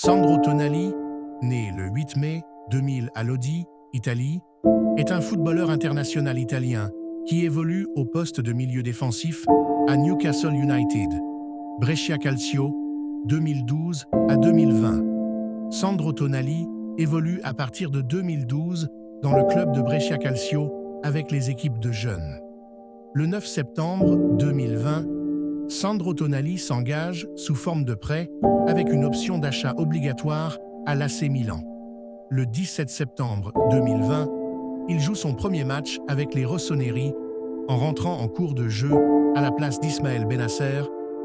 Sandro Tonali, né le 8 mai 2000 à Lodi, Italie, est un footballeur international italien qui évolue au poste de milieu défensif à Newcastle United, Brescia Calcio, 2012 à 2020. Sandro Tonali évolue à partir de 2012 dans le club de Brescia Calcio avec les équipes de jeunes. Le 9 septembre 2020, Sandro Tonali s'engage sous forme de prêt avec une option d'achat obligatoire à l'AC Milan. Le 17 septembre 2020, il joue son premier match avec les Rossoneri en rentrant en cours de jeu à la place d'Ismaël Bennacer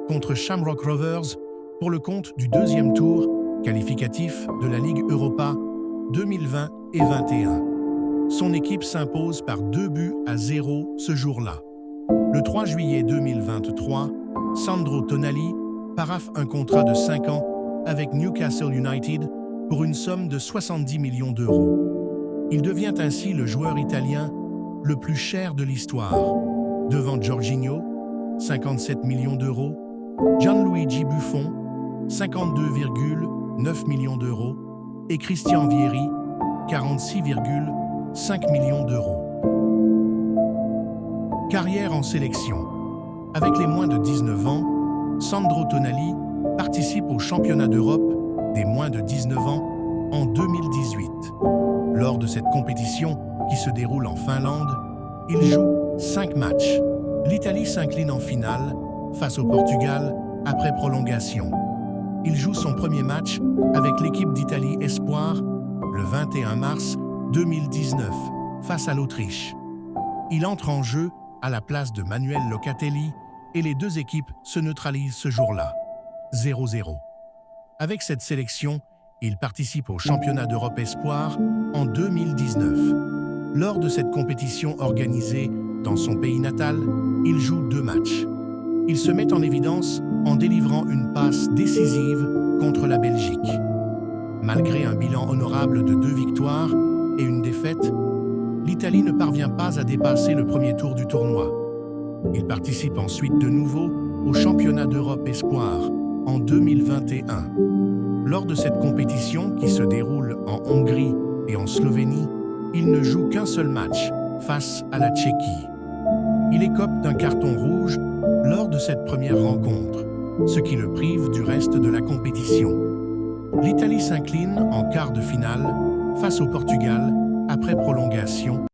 contre Shamrock Rovers pour le compte du deuxième tour qualificatif de la Ligue Europa 2020 et 2021. Son équipe s'impose par 2-0 ce jour-là. Le 3 juillet 2023, Sandro Tonali paraphe un contrat de 5 ans avec Newcastle United pour une somme de 70 millions d'euros. Il devient ainsi le joueur italien le plus cher de l'histoire, devant Jorginho, 57 millions d'euros, Gianluigi Buffon, 52,9 millions d'euros, et Christian Vieri, 46,5 millions d'euros. Carrière en sélection. Avec les moins de 19 ans, Sandro Tonali participe au championnat d'Europe des moins de 19 ans en 2018. Lors de cette compétition qui se déroule en Finlande, il joue 5 matchs. L'Italie s'incline en finale face au Portugal après prolongation. Il joue son premier match avec l'équipe d'Italie Espoir le 21 mars 2019 face à l'Autriche. Il entre en jeu à la place de Manuel Locatelli et les deux équipes se neutralisent ce jour-là, 0-0. Avec cette sélection, il participe au championnat d'Europe Espoir en 2019. Lors de cette compétition organisée dans son pays natal, il joue 2 matchs. Il se met en évidence en délivrant une passe décisive contre la Belgique. Malgré un bilan honorable de 2 victoires et une défaite, l'Italie ne parvient pas à dépasser le premier tour du tournoi. Il participe ensuite de nouveau au championnat d'Europe Espoir en 2021. Lors de cette compétition qui se déroule en Hongrie et en Slovénie, il ne joue qu'un seul match face à la Tchéquie. Il écope d'un carton rouge lors de cette première rencontre, ce qui le prive du reste de la compétition. L'Italie s'incline en quart de finale face au Portugal après prolongation